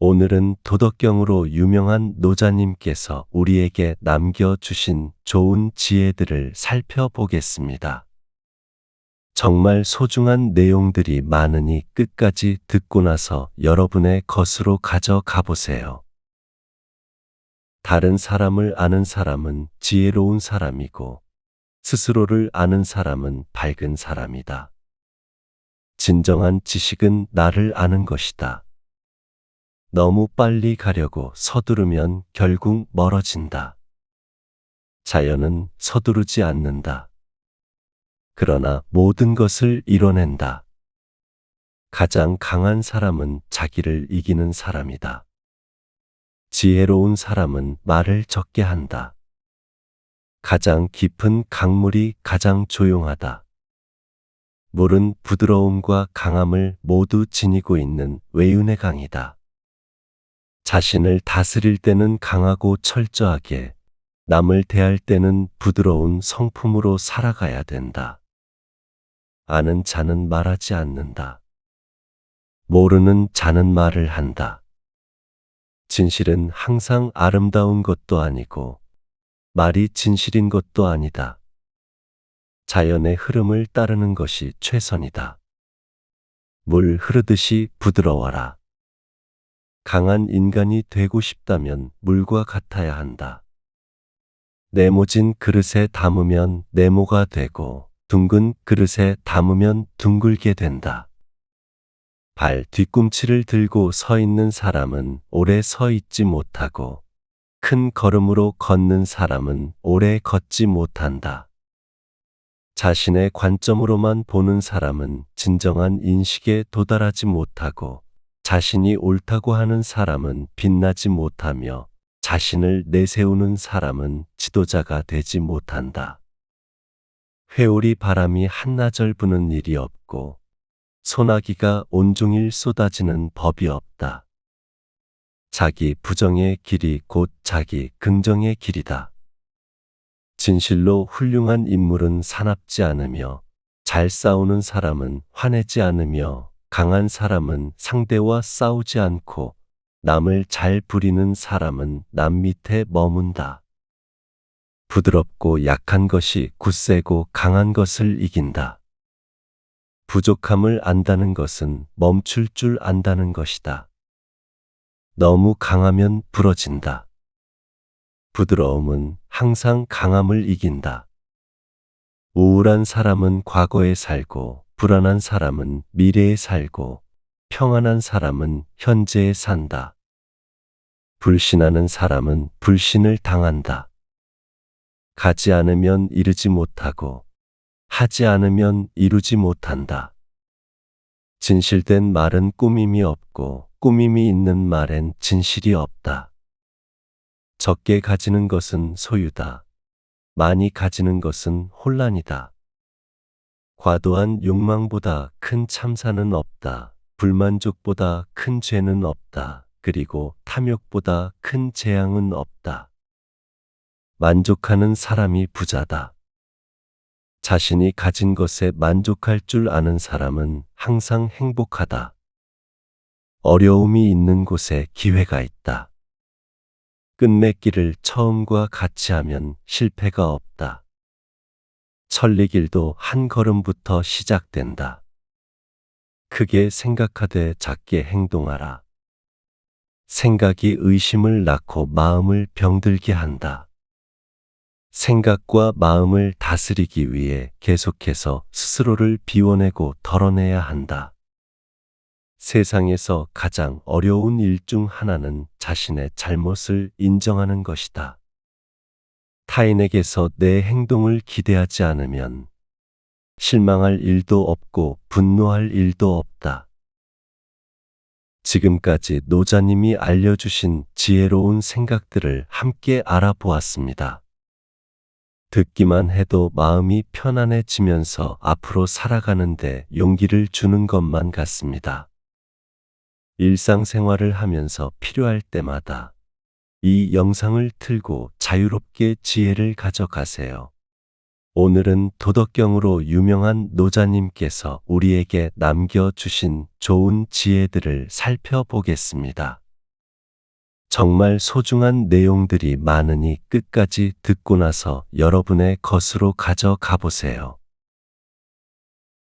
오늘은 도덕경으로 유명한 노자님께서 우리에게 남겨주신 좋은 지혜들을 살펴보겠습니다. 정말 소중한 내용들이 많으니 끝까지 듣고 나서 여러분의 것으로 가져가 보세요. 다른 사람을 아는 사람은 지혜로운 사람이고 스스로를 아는 사람은 밝은 사람이다. 진정한 지식은 나를 아는 것이다. 너무 빨리 가려고 서두르면 결국 멀어진다. 자연은 서두르지 않는다. 그러나 모든 것을 이뤄낸다. 가장 강한 사람은 자기를 이기는 사람이다. 지혜로운 사람은 말을 적게 한다. 가장 깊은 강물이 가장 조용하다. 물은 부드러움과 강함을 모두 지니고 있는 외윤의 강이다. 자신을 다스릴 때는 강하고 철저하게, 남을 대할 때는 부드러운 성품으로 살아가야 된다. 아는 자는 말하지 않는다. 모르는 자는 말을 한다. 진실은 항상 아름다운 것도 아니고 말이 진실인 것도 아니다. 자연의 흐름을 따르는 것이 최선이다. 물 흐르듯이 부드러워라. 강한 인간이 되고 싶다면 물과 같아야 한다. 네모진 그릇에 담으면 네모가 되고 둥근 그릇에 담으면 둥글게 된다. 발 뒤꿈치를 들고 서 있는 사람은 오래 서 있지 못하고 큰 걸음으로 걷는 사람은 오래 걷지 못한다. 자신의 관점으로만 보는 사람은 진정한 인식에 도달하지 못하고 자신이 옳다고 하는 사람은 빛나지 못하며 자신을 내세우는 사람은 지도자가 되지 못한다. 회오리 바람이 한나절 부는 일이 없고 소나기가 온종일 쏟아지는 법이 없다. 자기 부정의 길이 곧 자기 긍정의 길이다. 진실로 훌륭한 인물은 사납지 않으며 잘 싸우는 사람은 화내지 않으며 강한 사람은 상대와 싸우지 않고 남을 잘 부리는 사람은 남 밑에 머문다. 부드럽고 약한 것이 굳세고 강한 것을 이긴다. 부족함을 안다는 것은 멈출 줄 안다는 것이다. 너무 강하면 부러진다. 부드러움은 항상 강함을 이긴다. 우울한 사람은 과거에 살고 불안한 사람은 미래에 살고 평안한 사람은 현재에 산다. 불신하는 사람은 불신을 당한다. 가지 않으면 이르지 못하고 하지 않으면 이루지 못한다. 진실된 말은 꾸밈이 없고 꾸밈이 있는 말엔 진실이 없다. 적게 가지는 것은 소유다. 많이 가지는 것은 혼란이다. 과도한 욕망보다 큰 참사는 없다. 불만족보다 큰 죄는 없다. 그리고 탐욕보다 큰 재앙은 없다. 만족하는 사람이 부자다. 자신이 가진 것에 만족할 줄 아는 사람은 항상 행복하다. 어려움이 있는 곳에 기회가 있다. 끝맺기를 처음과 같이 하면 실패가 없다. 천리길도 한 걸음부터 시작된다. 크게 생각하되 작게 행동하라. 생각이 의심을 낳고 마음을 병들게 한다. 생각과 마음을 다스리기 위해 계속해서 스스로를 비워내고 덜어내야 한다. 세상에서 가장 어려운 일 중 하나는 자신의 잘못을 인정하는 것이다. 타인에게서 내 행동을 기대하지 않으면 실망할 일도 없고 분노할 일도 없다. 지금까지 노자님이 알려주신 지혜로운 생각들을 함께 알아보았습니다. 듣기만 해도 마음이 편안해지면서 앞으로 살아가는데 용기를 주는 것만 같습니다. 일상생활을 하면서 필요할 때마다 이 영상을 틀고 자유롭게 지혜를 가져가세요. 오늘은 도덕경으로 유명한 노자님께서 우리에게 남겨주신 좋은 지혜들을 살펴보겠습니다. 정말 소중한 내용들이 많으니 끝까지 듣고 나서 여러분의 것으로 가져가 보세요.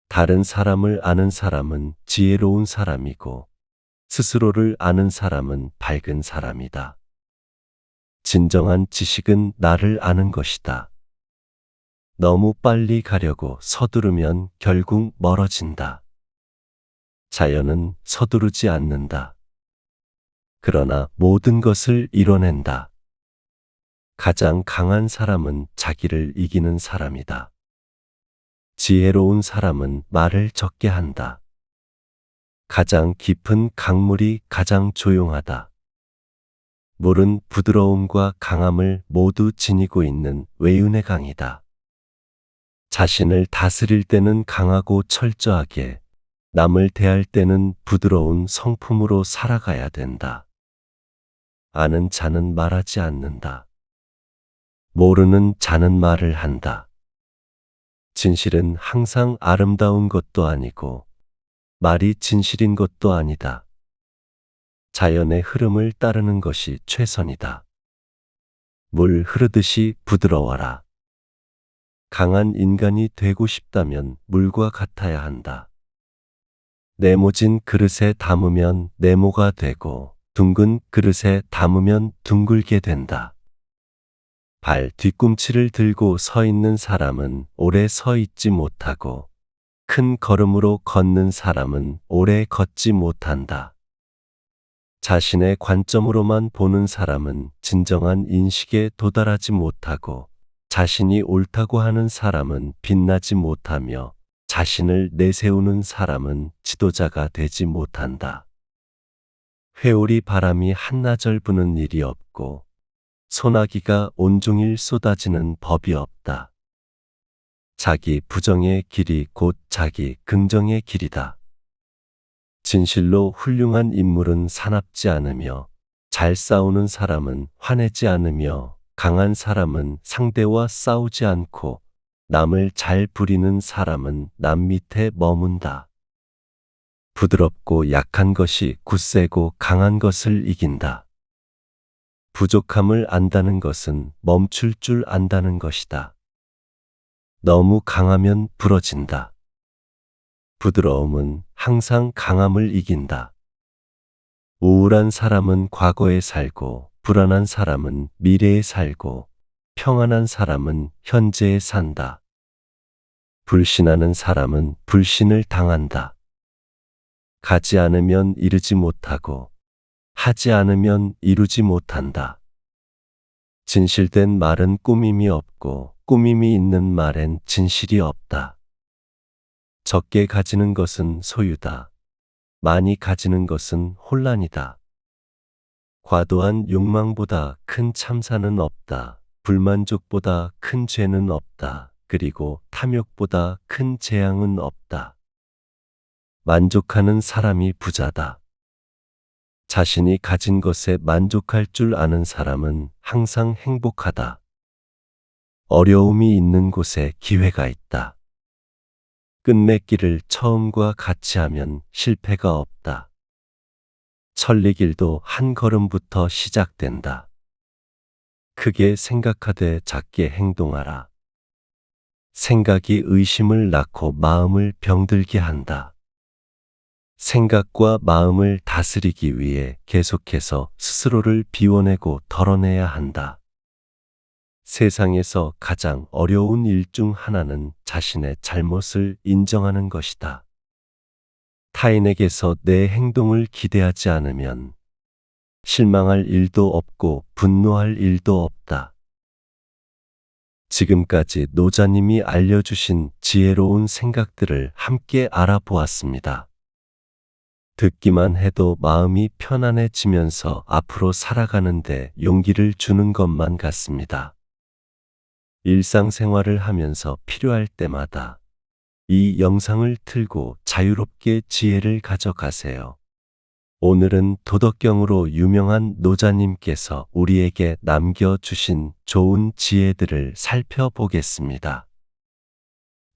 다른 사람을 아는 사람은 지혜로운 사람이고 스스로를 아는 사람은 밝은 사람이다. 진정한 지식은 나를 아는 것이다. 너무 빨리 가려고 서두르면 결국 멀어진다. 자연은 서두르지 않는다. 그러나 모든 것을 이뤄낸다. 가장 강한 사람은 자기를 이기는 사람이다. 지혜로운 사람은 말을 적게 한다. 가장 깊은 강물이 가장 조용하다. 물은 부드러움과 강함을 모두 지니고 있는 외윤의 강이다. 자신을 다스릴 때는 강하고 철저하게, 남을 대할 때는 부드러운 성품으로 살아가야 된다. 아는 자는 말하지 않는다. 모르는 자는 말을 한다. 진실은 항상 아름다운 것도 아니고 말이 진실인 것도 아니다. 자연의 흐름을 따르는 것이 최선이다. 물 흐르듯이 부드러워라. 강한 인간이 되고 싶다면 물과 같아야 한다. 네모진 그릇에 담으면 네모가 되고 둥근 그릇에 담으면 둥글게 된다. 발 뒤꿈치를 들고 서 있는 사람은 오래 서 있지 못하고 큰 걸음으로 걷는 사람은 오래 걷지 못한다. 자신의 관점으로만 보는 사람은 진정한 인식에 도달하지 못하고 자신이 옳다고 하는 사람은 빛나지 못하며 자신을 내세우는 사람은 지도자가 되지 못한다. 회오리 바람이 한나절 부는 일이 없고 소나기가 온종일 쏟아지는 법이 없다. 자기 부정의 길이 곧 자기 긍정의 길이다. 진실로 훌륭한 인물은 사납지 않으며 잘 싸우는 사람은 화내지 않으며 강한 사람은 상대와 싸우지 않고 남을 잘 부리는 사람은 남 밑에 머문다. 부드럽고 약한 것이 굳세고 강한 것을 이긴다. 부족함을 안다는 것은 멈출 줄 안다는 것이다. 너무 강하면 부러진다. 부드러움은 항상 강함을 이긴다. 우울한 사람은 과거에 살고 불안한 사람은 미래에 살고 평안한 사람은 현재에 산다. 불신하는 사람은 불신을 당한다. 가지 않으면 이루지 못하고 하지 않으면 이루지 못한다. 진실된 말은 꾸밈이 없고 꾸밈이 있는 말엔 진실이 없다. 적게 가지는 것은 소유다. 많이 가지는 것은 혼란이다. 과도한 욕망보다 큰 참사는 없다. 불만족보다 큰 죄는 없다. 그리고 탐욕보다 큰 재앙은 없다. 만족하는 사람이 부자다. 자신이 가진 것에 만족할 줄 아는 사람은 항상 행복하다. 어려움이 있는 곳에 기회가 있다. 끝맺기를 처음과 같이 하면 실패가 없다. 천리길도 한 걸음부터 시작된다. 크게 생각하되 작게 행동하라. 생각이 의심을 낳고 마음을 병들게 한다. 생각과 마음을 다스리기 위해 계속해서 스스로를 비워내고 덜어내야 한다. 세상에서 가장 어려운 일 중 하나는 자신의 잘못을 인정하는 것이다. 타인에게서 내 행동을 기대하지 않으면 실망할 일도 없고 분노할 일도 없다. 지금까지 노자님이 알려주신 지혜로운 생각들을 함께 알아보았습니다. 듣기만 해도 마음이 편안해지면서 앞으로 살아가는데 용기를 주는 것만 같습니다. 일상생활을 하면서 필요할 때마다 이 영상을 틀고 자유롭게 지혜를 가져가세요. 오늘은 도덕경으로 유명한 노자님께서 우리에게 남겨주신 좋은 지혜들을 살펴보겠습니다.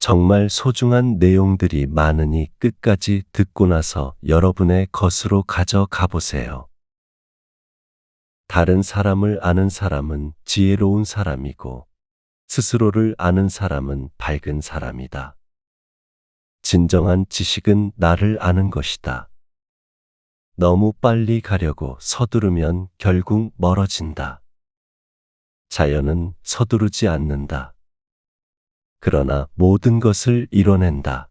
정말 소중한 내용들이 많으니 끝까지 듣고 나서 여러분의 것으로 가져가 보세요. 다른 사람을 아는 사람은 지혜로운 사람이고 스스로를 아는 사람은 밝은 사람이다. 진정한 지식은 나를 아는 것이다. 너무 빨리 가려고 서두르면 결국 멀어진다. 자연은 서두르지 않는다. 그러나 모든 것을 이뤄낸다.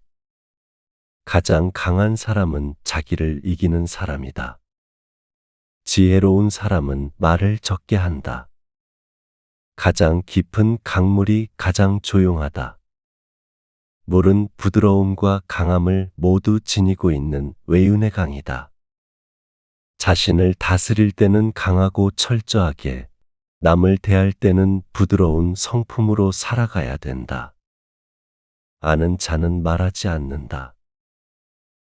가장 강한 사람은 자기를 이기는 사람이다. 지혜로운 사람은 말을 적게 한다. 가장 깊은 강물이 가장 조용하다. 물은 부드러움과 강함을 모두 지니고 있는 외윤의 강이다. 자신을 다스릴 때는 강하고 철저하게, 남을 대할 때는 부드러운 성품으로 살아가야 된다. 아는 자는 말하지 않는다.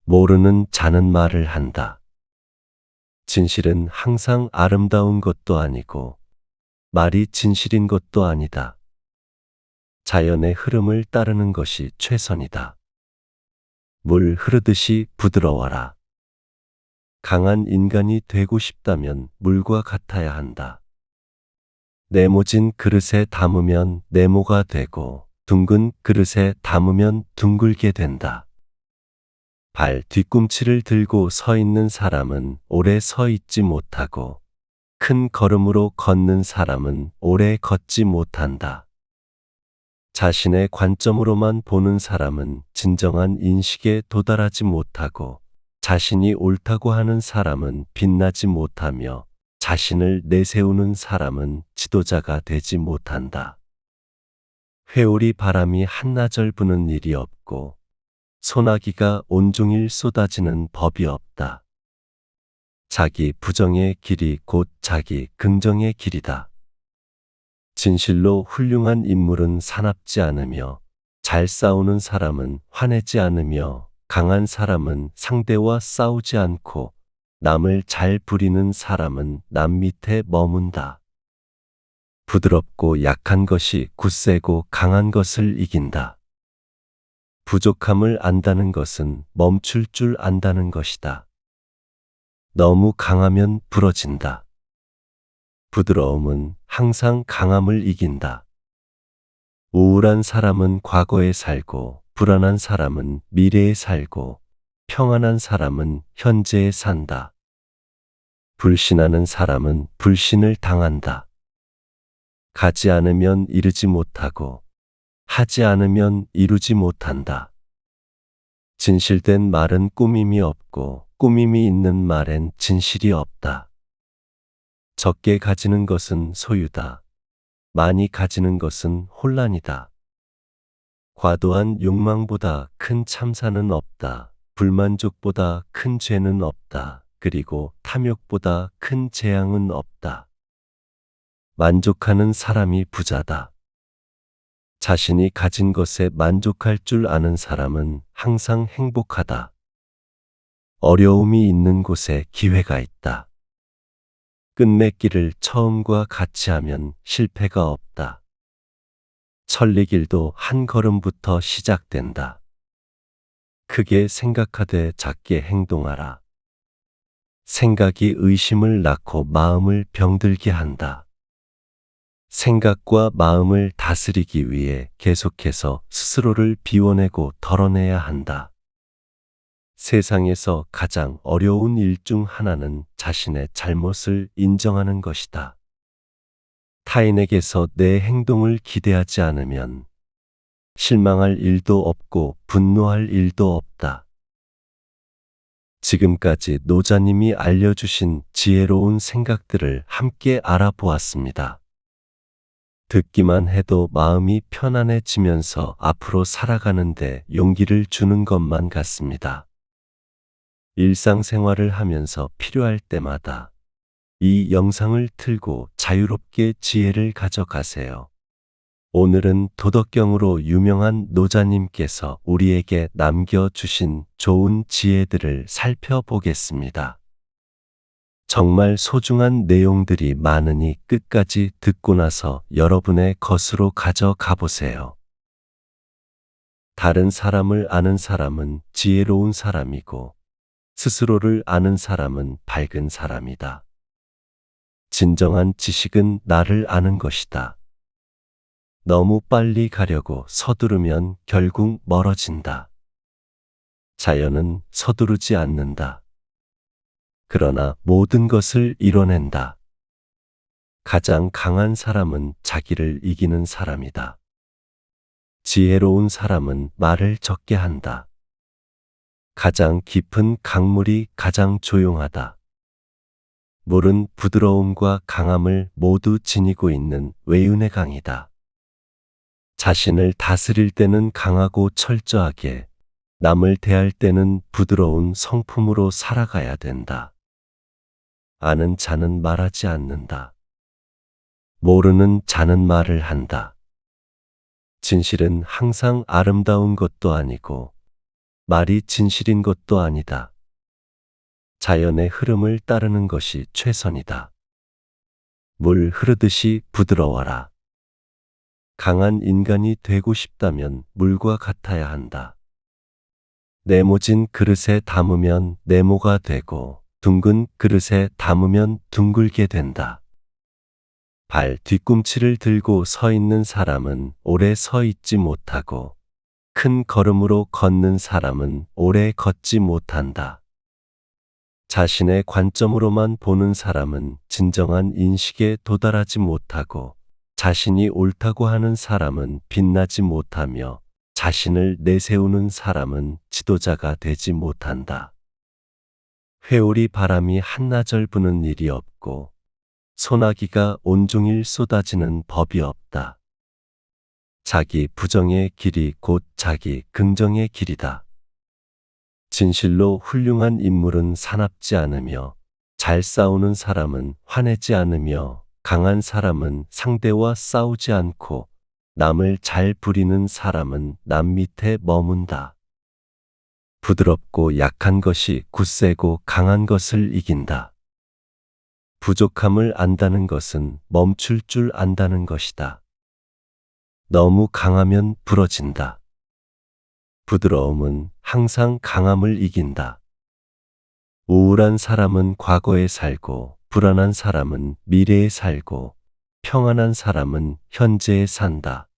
모르는 자는 말을 한다. 진실은 항상 아름다운 것도 아니고 말이 진실인 것도 아니다. 자연의 흐름을 따르는 것이 최선이다. 물 흐르듯이 부드러워라. 강한 인간이 되고 싶다면 물과 같아야 한다. 네모진 그릇에 담으면 네모가 되고 둥근 그릇에 담으면 둥글게 된다. 발 뒤꿈치를 들고 서 있는 사람은 오래 서 있지 못하고 큰 걸음으로 걷는 사람은 오래 걷지 못한다. 자신의 관점으로만 보는 사람은 진정한 인식에 도달하지 못하고 자신이 옳다고 하는 사람은 빛나지 못하며 자신을 내세우는 사람은 지도자가 되지 못한다. 회오리 바람이 한나절 부는 일이 없고 소나기가 온종일 쏟아지는 법이 없다. 자기 부정의 길이 곧 자기 긍정의 길이다. 진실로 훌륭한 인물은 사납지 않으며 잘 싸우는 사람은 화내지 않으며 강한 사람은 상대와 싸우지 않고 남을 잘 부리는 사람은 남 밑에 머문다. 부드럽고 약한 것이 굳세고 강한 것을 이긴다. 부족함을 안다는 것은 멈출 줄 안다는 것이다. 너무 강하면 부러진다. 부드러움은 항상 강함을 이긴다. 우울한 사람은 과거에 살고 불안한 사람은 미래에 살고 평안한 사람은 현재에 산다. 불신하는 사람은 불신을 당한다. 가지 않으면 이르지 못하고 하지 않으면 이루지 못한다. 진실된 말은 꾸밈이 없고 꾸밈이 있는 말엔 진실이 없다. 적게 가지는 것은 소유다. 많이 가지는 것은 혼란이다. 과도한 욕망보다 큰 참사는 없다. 불만족보다 큰 죄는 없다. 그리고 탐욕보다 큰 재앙은 없다. 만족하는 사람이 부자다. 자신이 가진 것에 만족할 줄 아는 사람은 항상 행복하다. 어려움이 있는 곳에 기회가 있다. 끝맺기를 처음과 같이 하면 실패가 없다. 천리길도 한 걸음부터 시작된다. 크게 생각하되 작게 행동하라. 생각이 의심을 낳고 마음을 병들게 한다. 생각과 마음을 다스리기 위해 계속해서 스스로를 비워내고 덜어내야 한다. 세상에서 가장 어려운 일 중 하나는 자신의 잘못을 인정하는 것이다. 타인에게서 내 행동을 기대하지 않으면 실망할 일도 없고 분노할 일도 없다. 지금까지 노자님이 알려주신 지혜로운 생각들을 함께 알아보았습니다. 듣기만 해도 마음이 편안해지면서 앞으로 살아가는데 용기를 주는 것만 같습니다. 일상생활을 하면서 필요할 때마다 이 영상을 틀고 자유롭게 지혜를 가져가세요. 오늘은 도덕경으로 유명한 노자님께서 우리에게 남겨주신 좋은 지혜들을 살펴보겠습니다. 정말 소중한 내용들이 많으니 끝까지 듣고 나서 여러분의 것으로 가져가 보세요. 다른 사람을 아는 사람은 지혜로운 사람이고 스스로를 아는 사람은 밝은 사람이다. 진정한 지식은 나를 아는 것이다. 너무 빨리 가려고 서두르면 결국 멀어진다. 자연은 서두르지 않는다. 그러나 모든 것을 이뤄낸다. 가장 강한 사람은 자기를 이기는 사람이다. 지혜로운 사람은 말을 적게 한다. 가장 깊은 강물이 가장 조용하다. 물은 부드러움과 강함을 모두 지니고 있는 외윤의 강이다. 자신을 다스릴 때는 강하고 철저하게, 남을 대할 때는 부드러운 성품으로 살아가야 된다. 아는 자는 말하지 않는다. 모르는 자는 말을 한다. 진실은 항상 아름다운 것도 아니고 말이 진실인 것도 아니다. 자연의 흐름을 따르는 것이 최선이다. 물 흐르듯이 부드러워라. 강한 인간이 되고 싶다면 물과 같아야 한다. 네모진 그릇에 담으면 네모가 되고 둥근 그릇에 담으면 둥글게 된다. 발 뒤꿈치를 들고 서 있는 사람은 오래 서 있지 못하고 큰 걸음으로 걷는 사람은 오래 걷지 못한다. 자신의 관점으로만 보는 사람은 진정한 인식에 도달하지 못하고 자신이 옳다고 하는 사람은 빛나지 못하며 자신을 내세우는 사람은 지도자가 되지 못한다. 회오리 바람이 한나절 부는 일이 없고 소나기가 온종일 쏟아지는 법이 없다. 자기 부정의 길이 곧 자기 긍정의 길이다. 진실로 훌륭한 인물은 사납지 않으며 잘 싸우는 사람은 화내지 않으며 강한 사람은 상대와 싸우지 않고 남을 잘 부리는 사람은 남 밑에 머문다. 부드럽고 약한 것이 굳세고 강한 것을 이긴다. 부족함을 안다는 것은 멈출 줄 안다는 것이다. 너무 강하면 부러진다. 부드러움은 항상 강함을 이긴다. 우울한 사람은 과거에 살고 불안한 사람은 미래에 살고 평안한 사람은 현재에 산다.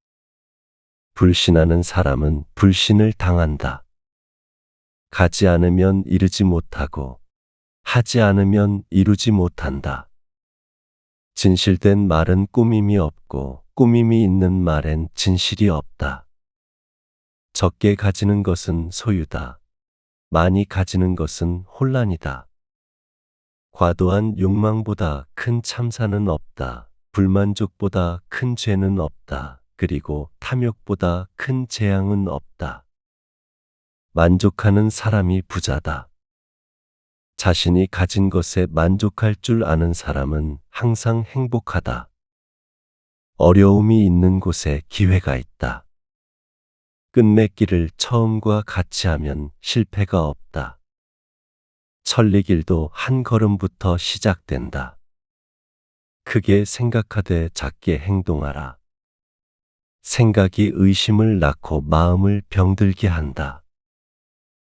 불신하는 사람은 불신을 당한다. 가지 않으면 이루지 못하고 하지 않으면 이루지 못한다. 진실된 말은 꾸밈이 없고 꾸밈이 있는 말엔 진실이 없다. 적게 가지는 것은 소유다. 많이 가지는 것은 혼란이다. 과도한 욕망보다 큰 참사는 없다. 불만족보다 큰 죄는 없다. 그리고 탐욕보다 큰 재앙은 없다. 만족하는 사람이 부자다. 자신이 가진 것에 만족할 줄 아는 사람은 항상 행복하다. 어려움이 있는 곳에 기회가 있다. 끝맺기를 처음과 같이 하면 실패가 없다. 천리길도 한 걸음부터 시작된다. 크게 생각하되 작게 행동하라. 생각이 의심을 낳고 마음을 병들게 한다.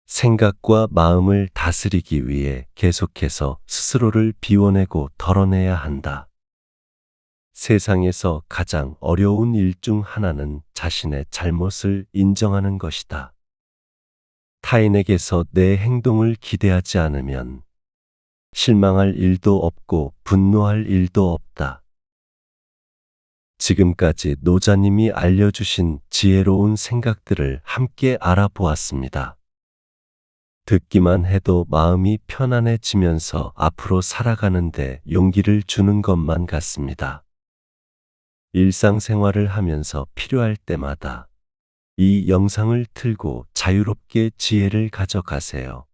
생각과 마음을 다스리기 위해 계속해서 스스로를 비워내고 덜어내야 한다. 세상에서 가장 어려운 일 중 하나는 자신의 잘못을 인정하는 것이다. 타인에게서 내 행동을 기대하지 않으면 실망할 일도 없고 분노할 일도 없다. 지금까지 노자님이 알려주신 지혜로운 생각들을 함께 알아보았습니다. 듣기만 해도 마음이 편안해지면서 앞으로 살아가는데 용기를 주는 것만 같습니다. 일상생활을 하면서 필요할 때마다 이 영상을 틀고 자유롭게 지혜를 가져가세요.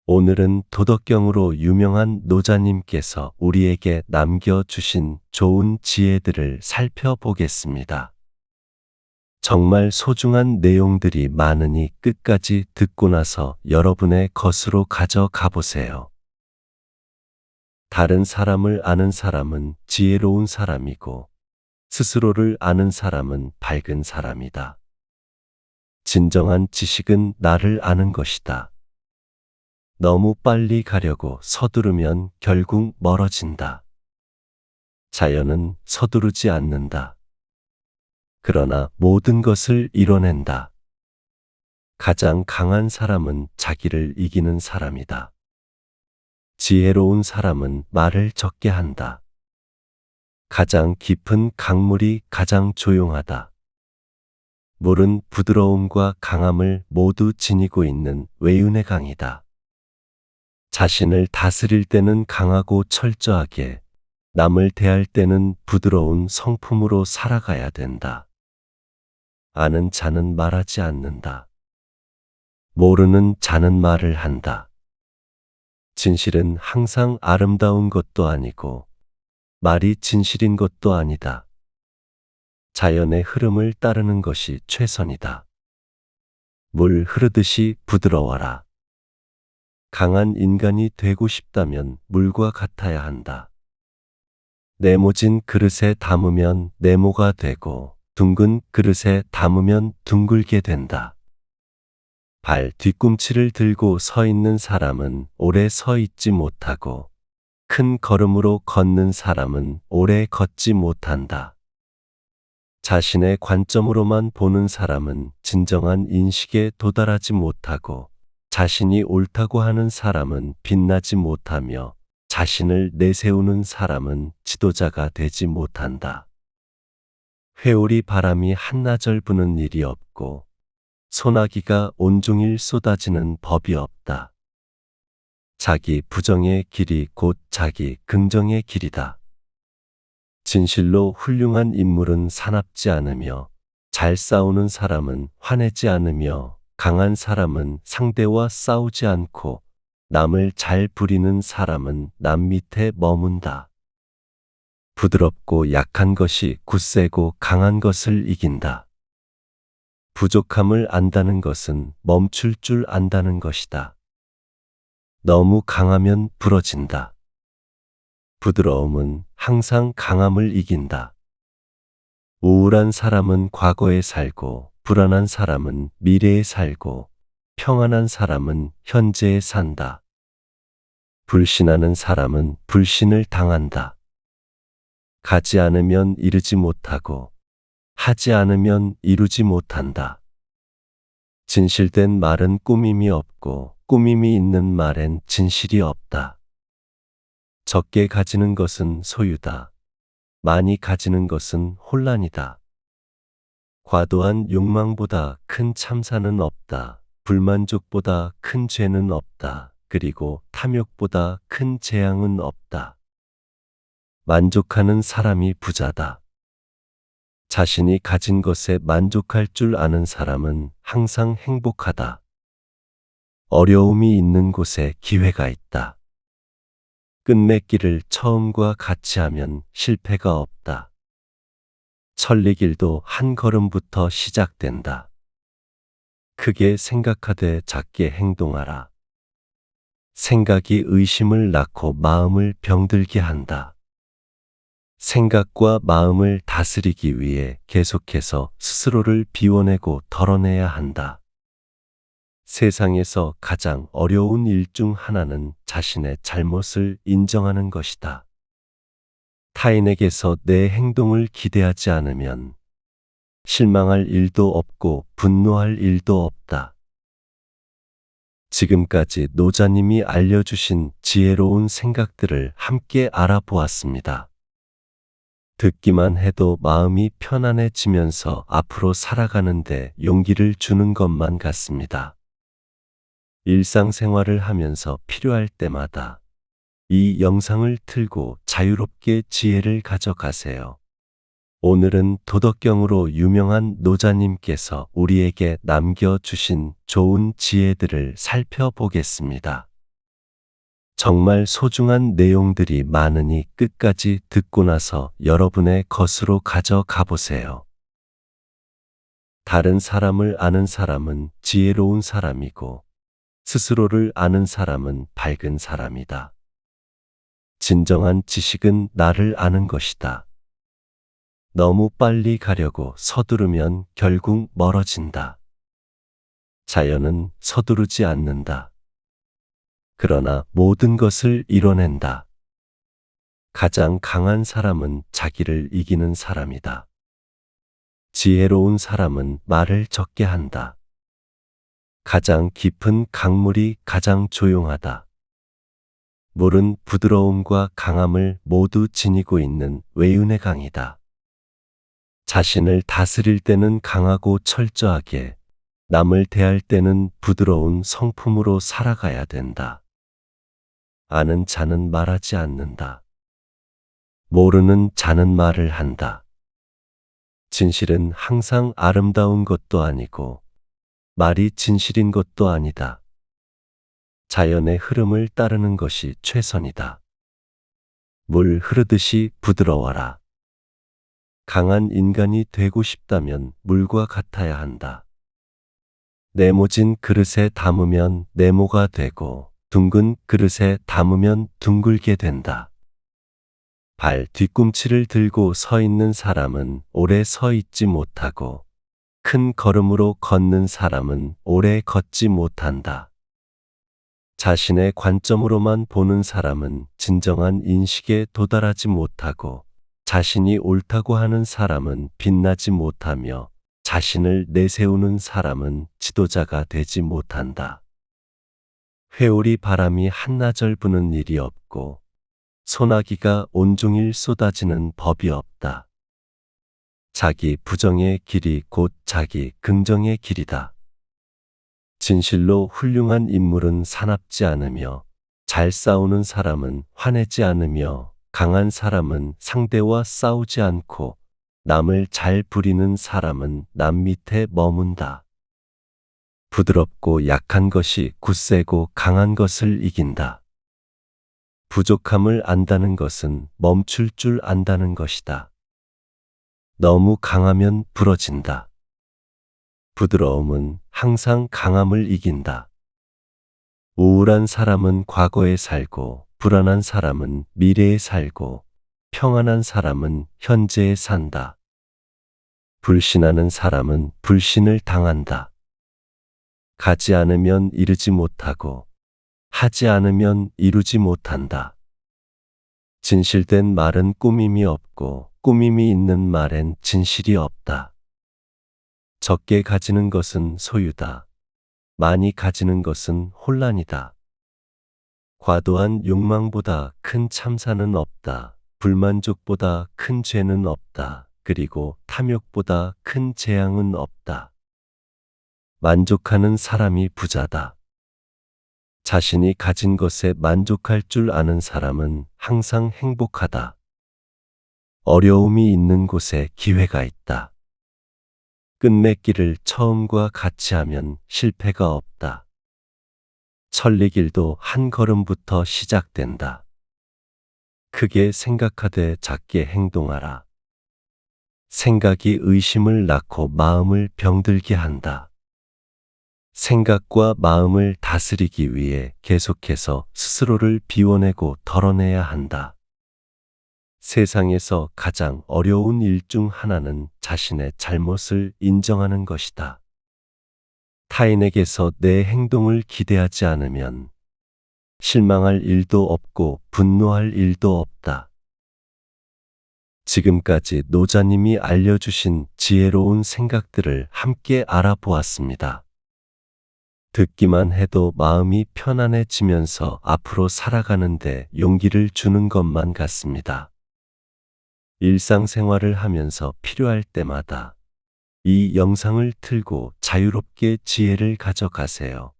오늘은 도덕경으로 유명한 노자님께서 우리에게 남겨주신 좋은 지혜들을 살펴보겠습니다. 정말 소중한 내용들이 많으니 끝까지 듣고 나서 여러분의 것으로 가져가 보세요. 다른 사람을 아는 사람은 지혜로운 사람이고 스스로를 아는 사람은 밝은 사람이다. 진정한 지식은 나를 아는 것이다. 너무 빨리 가려고 서두르면 결국 멀어진다. 자연은 서두르지 않는다. 그러나 모든 것을 이뤄낸다. 가장 강한 사람은 자기를 이기는 사람이다. 지혜로운 사람은 말을 적게 한다. 가장 깊은 강물이 가장 조용하다. 물은 부드러움과 강함을 모두 지니고 있는 외윤의 강이다. 자신을 다스릴 때는 강하고 철저하게, 남을 대할 때는 부드러운 성품으로 살아가야 된다. 아는 자는 말하지 않는다. 모르는 자는 말을 한다. 진실은 항상 아름다운 것도 아니고 말이 진실인 것도 아니다. 자연의 흐름을 따르는 것이 최선이다. 물 흐르듯이 부드러워라. 강한 인간이 되고 싶다면 물과 같아야 한다. 네모진 그릇에 담으면 네모가 되고 둥근 그릇에 담으면 둥글게 된다. 발 뒤꿈치를 들고 서 있는 사람은 오래 서 있지 못하고 큰 걸음으로 걷는 사람은 오래 걷지 못한다. 자신의 관점으로만 보는 사람은 진정한 인식에 도달하지 못하고 자신이 옳다고 하는 사람은 빛나지 못하며 자신을 내세우는 사람은 지도자가 되지 못한다. 회오리 바람이 한나절 부는 일이 없고 소나기가 온종일 쏟아지는 법이 없다. 자기 부정의 길이 곧 자기 긍정의 길이다. 진실로 훌륭한 인물은 사납지 않으며 잘 싸우는 사람은 화내지 않으며 강한 사람은 상대와 싸우지 않고 남을 잘 부리는 사람은 남 밑에 머문다. 부드럽고 약한 것이 굳세고 강한 것을 이긴다. 부족함을 안다는 것은 멈출 줄 안다는 것이다. 너무 강하면 부러진다. 부드러움은 항상 강함을 이긴다. 우울한 사람은 과거에 살고, 불안한 사람은 미래에 살고, 평안한 사람은 현재에 산다. 불신하는 사람은 불신을 당한다. 가지 않으면 이르지 못하고, 하지 않으면 이루지 못한다. 진실된 말은 꾸밈이 없고, 꾸밈이 있는 말엔 진실이 없다. 적게 가지는 것은 소유다. 많이 가지는 것은 혼란이다. 과도한 욕망보다 큰 참사는 없다. 불만족보다 큰 죄는 없다. 그리고 탐욕보다 큰 재앙은 없다. 만족하는 사람이 부자다. 자신이 가진 것에 만족할 줄 아는 사람은 항상 행복하다. 어려움이 있는 곳에 기회가 있다. 끝맺기를 처음과 같이 하면 실패가 없다. 천리길도 한 걸음부터 시작된다. 크게 생각하되 작게 행동하라. 생각이 의심을 낳고 마음을 병들게 한다. 생각과 마음을 다스리기 위해 계속해서 스스로를 비워내고 덜어내야 한다. 세상에서 가장 어려운 일 중 하나는 자신의 잘못을 인정하는 것이다. 타인에게서 내 행동을 기대하지 않으면 실망할 일도 없고 분노할 일도 없다. 지금까지 노자님이 알려주신 지혜로운 생각들을 함께 알아보았습니다. 듣기만 해도 마음이 편안해지면서 앞으로 살아가는데 용기를 주는 것만 같습니다. 일상생활을 하면서 필요할 때마다 이 영상을 틀고 자유롭게 지혜를 가져가세요. 오늘은 도덕경으로 유명한 노자님께서 우리에게 남겨주신 좋은 지혜들을 살펴보겠습니다. 정말 소중한 내용들이 많으니 끝까지 듣고 나서 여러분의 것으로 가져가 보세요. 다른 사람을 아는 사람은 지혜로운 사람이고 스스로를 아는 사람은 밝은 사람이다. 진정한 지식은 나를 아는 것이다. 너무 빨리 가려고 서두르면 결국 멀어진다. 자연은 서두르지 않는다. 그러나 모든 것을 이뤄낸다. 가장 강한 사람은 자기를 이기는 사람이다. 지혜로운 사람은 말을 적게 한다. 가장 깊은 강물이 가장 조용하다. 물은 부드러움과 강함을 모두 지니고 있는 외윤의 강이다. 자신을 다스릴 때는 강하고 철저하게, 남을 대할 때는 부드러운 성품으로 살아가야 된다. 아는 자는 말하지 않는다. 모르는 자는 말을 한다. 진실은 항상 아름다운 것도 아니고 말이 진실인 것도 아니다. 자연의 흐름을 따르는 것이 최선이다. 물 흐르듯이 부드러워라. 강한 인간이 되고 싶다면 물과 같아야 한다. 네모진 그릇에 담으면 네모가 되고 둥근 그릇에 담으면 둥글게 된다. 발 뒤꿈치를 들고 서 있는 사람은 오래 서 있지 못하고 큰 걸음으로 걷는 사람은 오래 걷지 못한다. 자신의 관점으로만 보는 사람은 진정한 인식에 도달하지 못하고 자신이 옳다고 하는 사람은 빛나지 못하며 자신을 내세우는 사람은 지도자가 되지 못한다. 회오리 바람이 한나절 부는 일이 없고 소나기가 온종일 쏟아지는 법이 없다. 자기 부정의 길이 곧 자기 긍정의 길이다. 진실로 훌륭한 인물은 사납지 않으며 잘 싸우는 사람은 화내지 않으며 강한 사람은 상대와 싸우지 않고 남을 잘 부리는 사람은 남 밑에 머문다. 부드럽고 약한 것이 굳세고 강한 것을 이긴다. 부족함을 안다는 것은 멈출 줄 안다는 것이다. 너무 강하면 부러진다. 부드러움은 항상 강함을 이긴다. 우울한 사람은 과거에 살고, 불안한 사람은 미래에 살고, 평안한 사람은 현재에 산다. 불신하는 사람은 불신을 당한다. 가지 않으면 이루지 못하고, 하지 않으면 이루지 못한다. 진실된 말은 꾸밈이 없고, 꾸밈이 있는 말엔 진실이 없다. 적게 가지는 것은 소유다. 많이 가지는 것은 혼란이다. 과도한 욕망보다 큰 참사는 없다. 불만족보다 큰 죄는 없다. 그리고 탐욕보다 큰 재앙은 없다. 만족하는 사람이 부자다. 자신이 가진 것에 만족할 줄 아는 사람은 항상 행복하다. 어려움이 있는 곳에 기회가 있다. 끝맺기를 처음과 같이 하면 실패가 없다. 천리길도 한 걸음부터 시작된다. 크게 생각하되 작게 행동하라. 생각이 의심을 낳고 마음을 병들게 한다. 생각과 마음을 다스리기 위해 계속해서 스스로를 비워내고 덜어내야 한다. 세상에서 가장 어려운 일 중 하나는 자신의 잘못을 인정하는 것이다. 타인에게서 내 행동을 기대하지 않으면 실망할 일도 없고 분노할 일도 없다. 지금까지 노자님이 알려주신 지혜로운 생각들을 함께 알아보았습니다. 듣기만 해도 마음이 편안해지면서 앞으로 살아가는데 용기를 주는 것만 같습니다. 일상생활을 하면서 필요할 때마다 이 영상을 틀고 자유롭게 지혜를 가져가세요.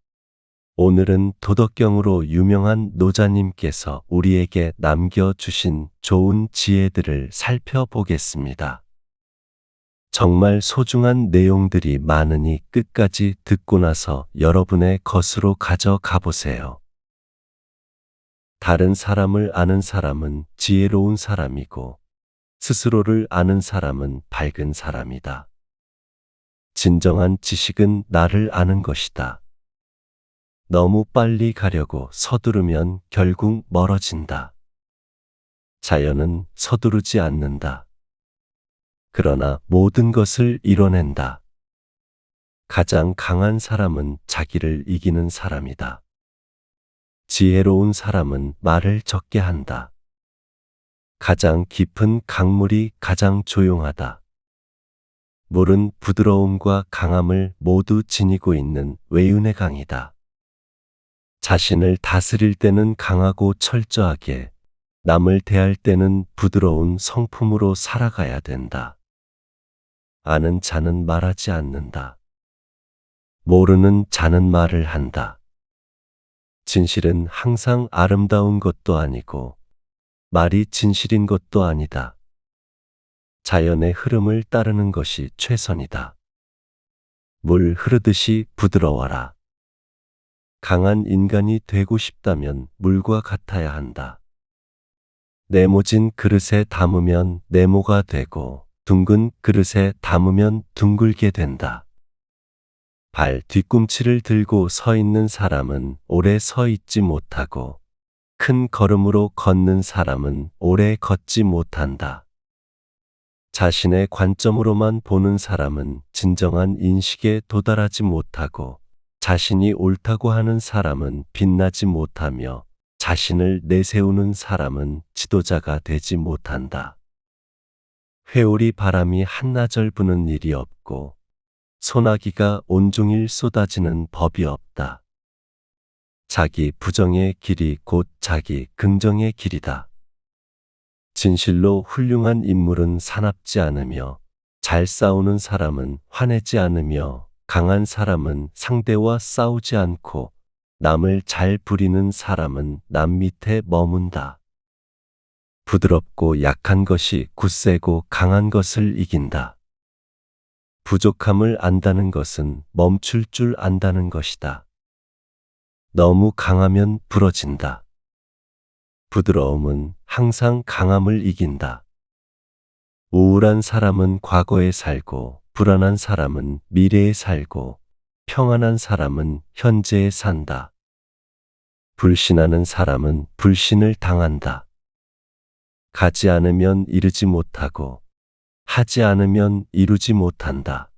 오늘은 도덕경으로 유명한 노자님께서 우리에게 남겨주신 좋은 지혜들을 살펴보겠습니다. 정말 소중한 내용들이 많으니 끝까지 듣고 나서 여러분의 것으로 가져가 보세요. 다른 사람을 아는 사람은 지혜로운 사람이고 스스로를 아는 사람은 밝은 사람이다. 진정한 지식은 나를 아는 것이다. 너무 빨리 가려고 서두르면 결국 멀어진다. 자연은 서두르지 않는다. 그러나 모든 것을 이뤄낸다. 가장 강한 사람은 자기를 이기는 사람이다. 지혜로운 사람은 말을 적게 한다. 가장 깊은 강물이 가장 조용하다. 물은 부드러움과 강함을 모두 지니고 있는 외윤의 강이다. 자신을 다스릴 때는 강하고 철저하게, 남을 대할 때는 부드러운 성품으로 살아가야 된다. 아는 자는 말하지 않는다. 모르는 자는 말을 한다. 진실은 항상 아름다운 것도 아니고 말이 진실인 것도 아니다. 자연의 흐름을 따르는 것이 최선이다. 물 흐르듯이 부드러워라. 강한 인간이 되고 싶다면 물과 같아야 한다. 네모진 그릇에 담으면 네모가 되고 둥근 그릇에 담으면 둥글게 된다. 발 뒤꿈치를 들고 서 있는 사람은 오래 서 있지 못하고 큰 걸음으로 걷는 사람은 오래 걷지 못한다. 자신의 관점으로만 보는 사람은 진정한 인식에 도달하지 못하고 자신이 옳다고 하는 사람은 빛나지 못하며 자신을 내세우는 사람은 지도자가 되지 못한다. 회오리 바람이 한나절 부는 일이 없고 소나기가 온종일 쏟아지는 법이 없다. 자기 부정의 길이 곧 자기 긍정의 길이다. 진실로 훌륭한 인물은 사납지 않으며 잘 싸우는 사람은 화내지 않으며 강한 사람은 상대와 싸우지 않고 남을 잘 부리는 사람은 남 밑에 머문다. 부드럽고 약한 것이 굳세고 강한 것을 이긴다. 부족함을 안다는 것은 멈출 줄 안다는 것이다. 너무 강하면 부러진다. 부드러움은 항상 강함을 이긴다. 우울한 사람은 과거에 살고, 불안한 사람은 미래에 살고, 평안한 사람은 현재에 산다. 불신하는 사람은 불신을 당한다. 가지 않으면 이르지 못하고, 하지 않으면 이루지 못한다.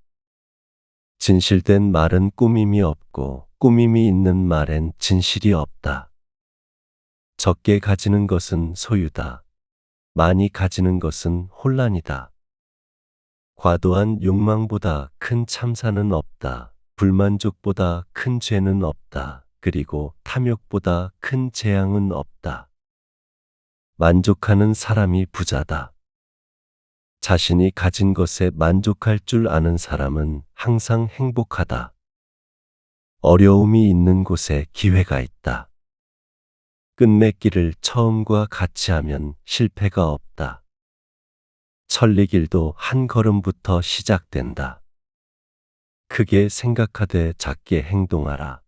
진실된 말은 꾸밈이 없고, 꾸밈이 있는 말엔 진실이 없다. 적게 가지는 것은 소유다. 많이 가지는 것은 혼란이다. 과도한 욕망보다 큰 참사는 없다. 불만족보다 큰 죄는 없다. 그리고 탐욕보다 큰 재앙은 없다. 만족하는 사람이 부자다. 자신이 가진 것에 만족할 줄 아는 사람은 항상 행복하다. 어려움이 있는 곳에 기회가 있다. 끝맺기를 처음과 같이 하면 실패가 없다. 천리길도 한 걸음부터 시작된다. 크게 생각하되 작게 행동하라.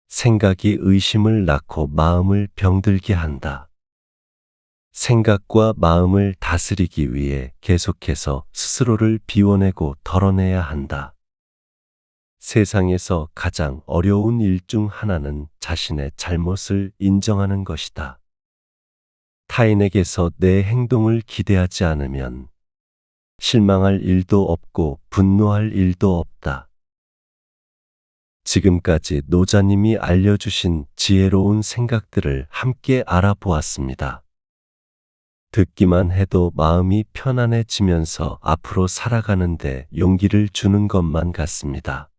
생각이 의심을 낳고 마음을 병들게 한다. 생각과 마음을 다스리기 위해 계속해서 스스로를 비워내고 덜어내야 한다. 세상에서 가장 어려운 일 중 하나는 자신의 잘못을 인정하는 것이다. 타인에게서 내 행동을 기대하지 않으면 실망할 일도 없고 분노할 일도 없다. 지금까지 노자님이 알려주신 지혜로운 생각들을 함께 알아보았습니다. 듣기만 해도 마음이 편안해지면서 앞으로 살아가는데 용기를 주는 것만 같습니다.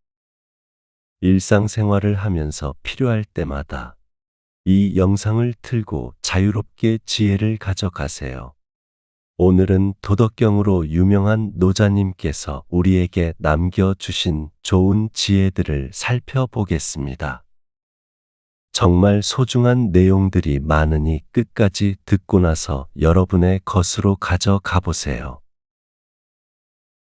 일상생활을 하면서 필요할 때마다 이 영상을 틀고 자유롭게 지혜를 가져가세요. 오늘은 도덕경으로 유명한 노자님께서 우리에게 남겨주신 좋은 지혜들을 살펴보겠습니다. 정말 소중한 내용들이 많으니 끝까지 듣고 나서 여러분의 것으로 가져가 보세요.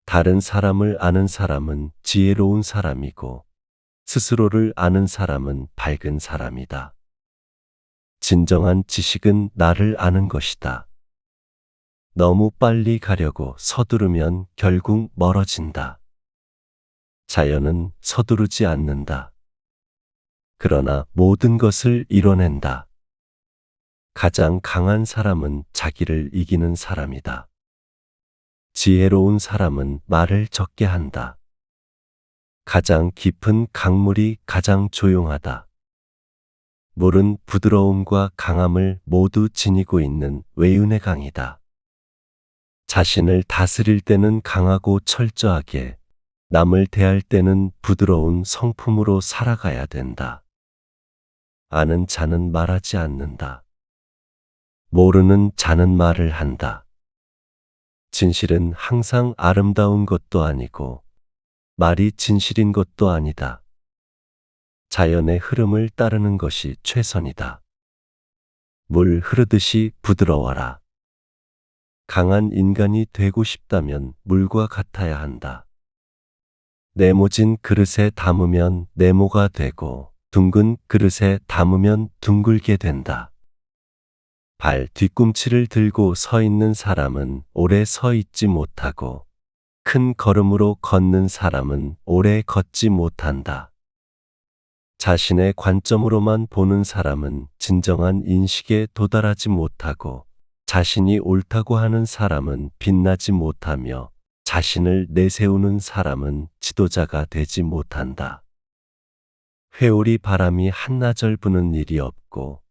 다른 사람을 아는 사람은 지혜로운 사람이고 스스로를 아는 사람은 밝은 사람이다. 진정한 지식은 나를 아는 것이다. 너무 빨리 가려고 서두르면 결국 멀어진다. 자연은 서두르지 않는다. 그러나 모든 것을 이뤄낸다. 가장 강한 사람은 자기를 이기는 사람이다. 지혜로운 사람은 말을 적게 한다. 가장 깊은 강물이 가장 조용하다. 물은 부드러움과 강함을 모두 지니고 있는 외윤의 강이다. 자신을 다스릴 때는 강하고 철저하게, 남을 대할 때는 부드러운 성품으로 살아가야 된다. 아는 자는 말하지 않는다. 모르는 자는 말을 한다. 진실은 항상 아름다운 것도 아니고 말이 진실인 것도 아니다. 자연의 흐름을 따르는 것이 최선이다. 물 흐르듯이 부드러워라. 강한 인간이 되고 싶다면 물과 같아야 한다. 네모진 그릇에 담으면 네모가 되고 둥근 그릇에 담으면 둥글게 된다. 발 뒤꿈치를 들고 서 있는 사람은 오래 서 있지 못하고 큰 걸음으로 걷는 사람은 오래 걷지 못한다. 자신의 관점으로만 보는 사람은 진정한 인식에 도달하지 못하고 자신이 옳다고 하는 사람은 빛나지 못하며 자신을 내세우는 사람은 지도자가 되지 못한다. 회오리 바람이 한나절 부는 일이 없고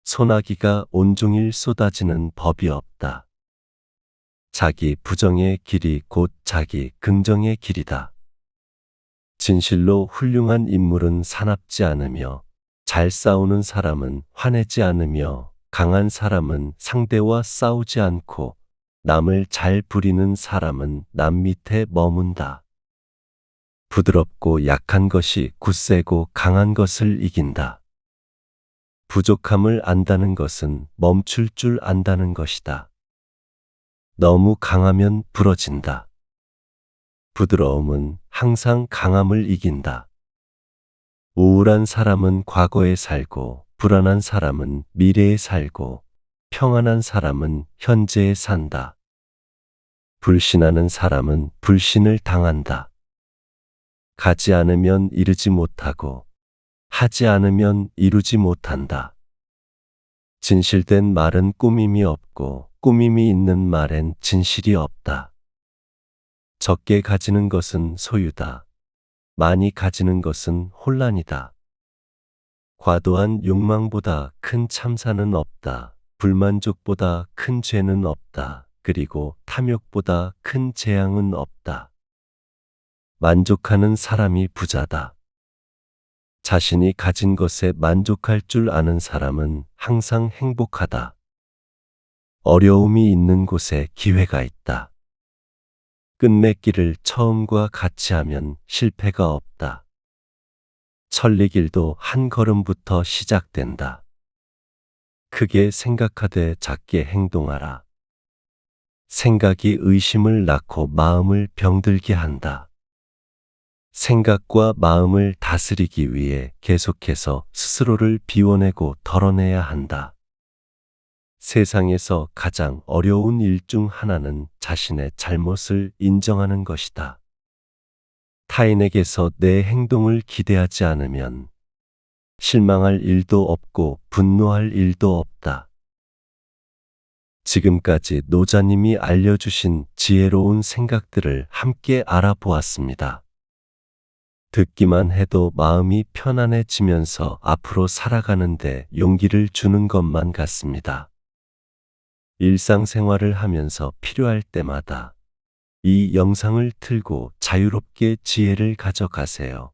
소나기가 온종일 쏟아지는 법이 없다. 자기 부정의 길이 곧 자기 긍정의 길이다. 진실로 훌륭한 인물은 사납지 않으며 잘 싸우는 사람은 화내지 않으며 강한 사람은 상대와 싸우지 않고 남을 잘 부리는 사람은 남 밑에 머문다. 부드럽고 약한 것이 굳세고 강한 것을 이긴다. 부족함을 안다는 것은 멈출 줄 안다는 것이다. 너무 강하면 부러진다. 부드러움은 항상 강함을 이긴다. 우울한 사람은 과거에 살고, 불안한 사람은 미래에 살고, 평안한 사람은 현재에 산다. 불신하는 사람은 불신을 당한다. 가지 않으면 이루지 못하고, 하지 않으면 이루지 못한다. 진실된 말은 꾸밈이 없고, 꾸밈이 있는 말엔 진실이 없다. 적게 가지는 것은 소유다. 많이 가지는 것은 혼란이다. 과도한 욕망보다 큰 참사는 없다. 불만족보다 큰 죄는 없다. 그리고 탐욕보다 큰 재앙은 없다. 만족하는 사람이 부자다. 자신이 가진 것에 만족할 줄 아는 사람은 항상 행복하다. 어려움이 있는 곳에 기회가 있다. 끝맺기를 처음과 같이 하면 실패가 없다. 천리길도 한 걸음부터 시작된다. 크게 생각하되 작게 행동하라. 생각이 의심을 낳고 마음을 병들게 한다. 생각과 마음을 다스리기 위해 계속해서 스스로를 비워내고 덜어내야 한다. 세상에서 가장 어려운 일 중 하나는 자신의 잘못을 인정하는 것이다. 타인에게서 내 행동을 기대하지 않으면 실망할 일도 없고 분노할 일도 없다. 지금까지 노자님이 알려주신 지혜로운 생각들을 함께 알아보았습니다. 듣기만 해도 마음이 편안해지면서 앞으로 살아가는데 용기를 주는 것만 같습니다. 일상생활을 하면서 필요할 때마다 이 영상을 틀고 자유롭게 지혜를 가져가세요.